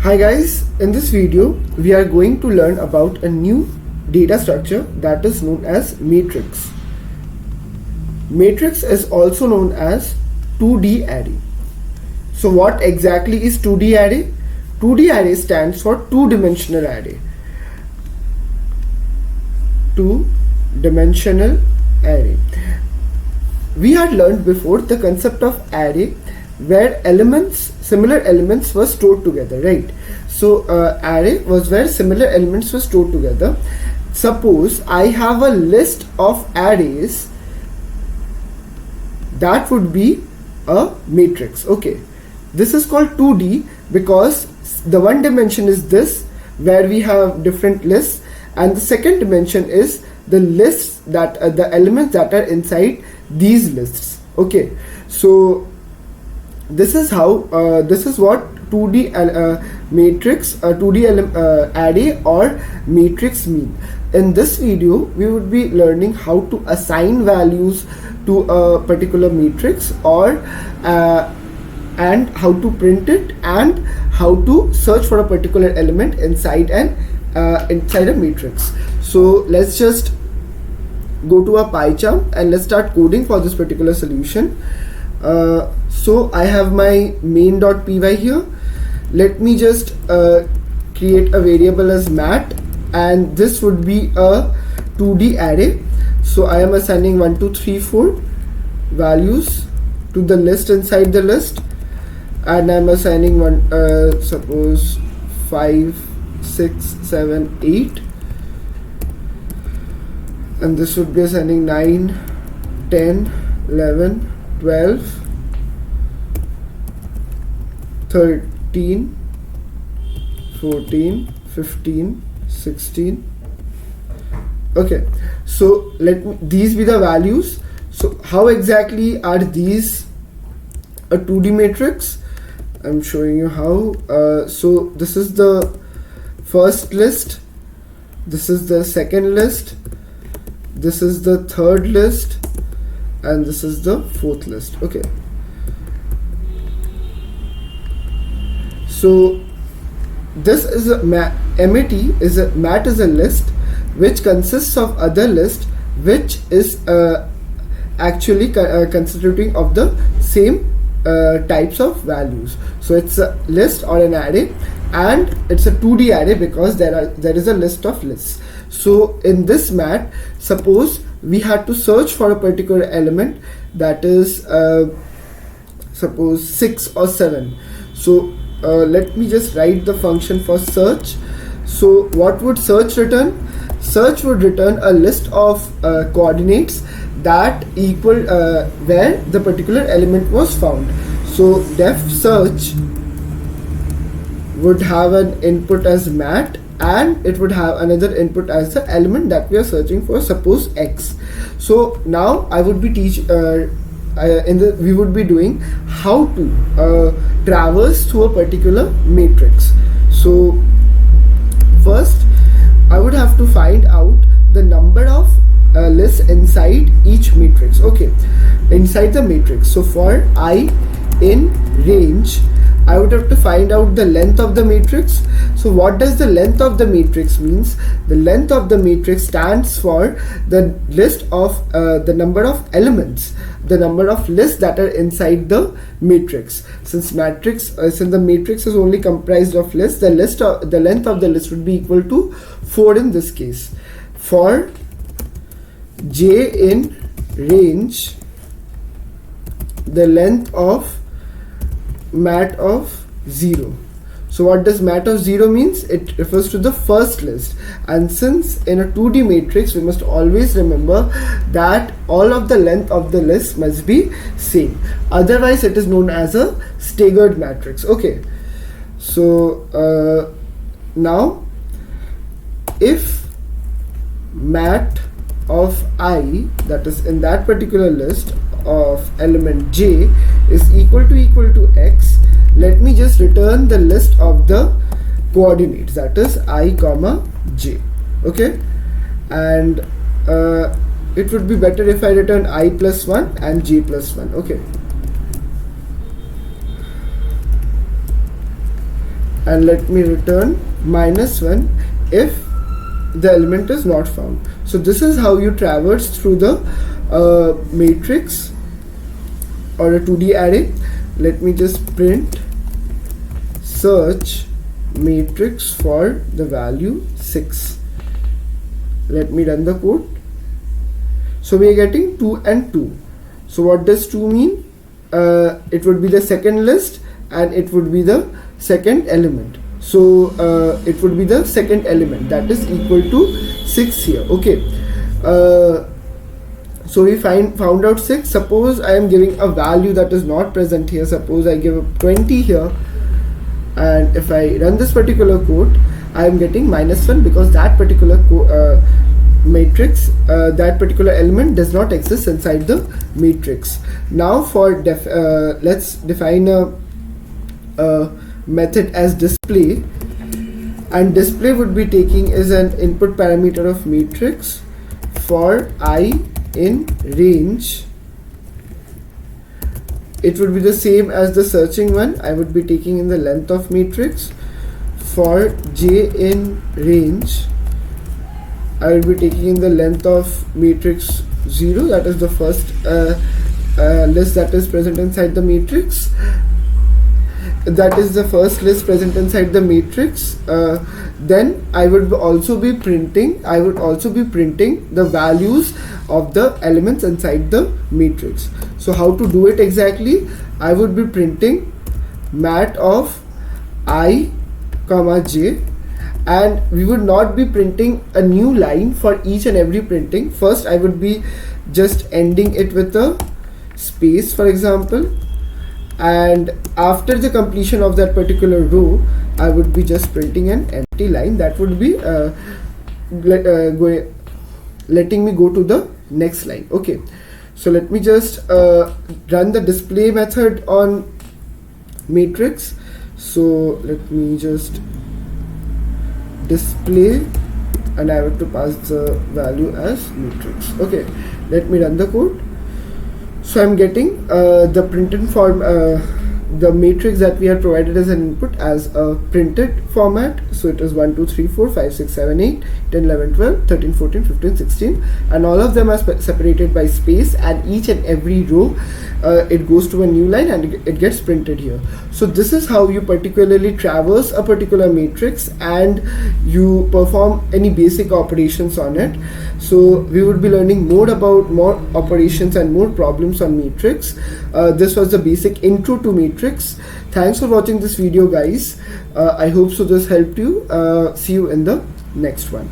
Hi guys, in this video we are going to learn about a new data structure that is known as matrix. Matrix is also known as 2D array. So what exactly is 2D array? 2D array stands for two-dimensional array. Two-dimensional array. We had learned before the concept of array where similar elements were stored together, right? So array was where similar elements were stored together. Suppose I have a list of arrays, that would be a matrix. Okay, this is called 2D because the one dimension is this, where we have different lists, and the second dimension is the lists that the elements that are inside these lists. Okay, so this is how this is what 2D matrix 2D array or matrix mean. In this video we would be learning how to assign values to a particular matrix or and how to print it and how to search for a particular element inside a matrix. So let's just go to a PyCharm and let's start coding for this particular solution. So I have my main.py here. Let me just create a variable as mat, and this would be a 2D array. So I am assigning 1 2 3 4 values to the list inside the list, and I'm assigning one suppose 5 6 7 8, and this would be assigning 9 10 11 12 13 14 15 16. Okay, so these be the values. So how exactly are these a 2D matrix? I'm showing you how. So this is the first list, this is the second list, this is the third list, and this is the fourth list. Okay, so this is a mat is a list which consists of other list which is actually constituting of the same types of values. So it's a list or an array, and it's a 2D array because there is a list of lists. So in this mat, suppose we had to search for a particular element that is suppose 6 or 7. So let me just write the function for search. So what would search return? Search would return a list of coordinates that equal where the particular element was found. So def search would have an input as mat, and it would have another input as the element that we are searching for, suppose x. So now I would be we would be doing how to traverse through a particular matrix. So first I would have to find out the number of lists inside each matrix. Okay, inside the matrix. So for I in range, I would have to find out the length of the matrix. So what does the length of the matrix means? The length of the matrix stands for the list of the number of elements, the number of lists that are inside the matrix. Since the matrix is only comprised of lists, the length of the list would be equal to 4 in this case. For j in range, the length of mat of 0. So what does mat of 0 means? It refers to the first list, and since in a 2D matrix we must always remember that all of the length of the list must be same, otherwise it is known as a staggered matrix. Okay, so now if mat of I, that is in that particular list of element j, is equal to x, let me just return the list of the coordinates, that is I comma j. Okay, and it would be better if I return I plus 1 and j plus 1. Okay, and let me return -1 if the element is not found. So this is how you traverse through the matrix or a 2D array. Let me just print search matrix for the value 6. Let me run the code. So we are getting 2 and 2. So what does 2 mean? It would be the second list and it would be the second element. So it would be the second element, that is equal to 6 here. Okay. So we found out 6. Suppose I am giving a value that is not present here. Suppose I give 20 here, and if I run this particular code, I am getting -1 because that particular matrix, that particular element does not exist inside the matrix. Now for let's define a method as display, and display would be taking as an input parameter of matrix for I in range. It would be the same as the searching one. I would be taking in the length of matrix. For j in range, I will be taking in the length of matrix 0, that is the first list that is present inside the matrix. That is the first list present inside the matrix. Then I would also be printing the values of the elements inside the matrix. So how to do it exactly? I would be printing mat of I comma j, and we would not be printing a new line for each and every printing. First I would be just ending it with a space, for example, and after the completion of that particular row I would be just printing an empty line. That would be letting me go to the next line. Okay, so let me just run the display method on matrix. So let me just display, and I have to pass the value as matrix. Okay, let me run the code. So I'm getting the printed form, the matrix that we had provided as an input as a printed format. So it is 1 2 3 4 5 6 7 8 10 11 12 13 14 15 16, and all of them are separated by space, and each and every row it goes to a new line and it gets printed here. So this is how you particularly traverse a particular matrix and you perform any basic operations on it. So we would be learning more about more operations and more problems on matrix. This was the basic intro to matrix. Thanks for watching this video, guys. I hope so this helped you. See you in the next one.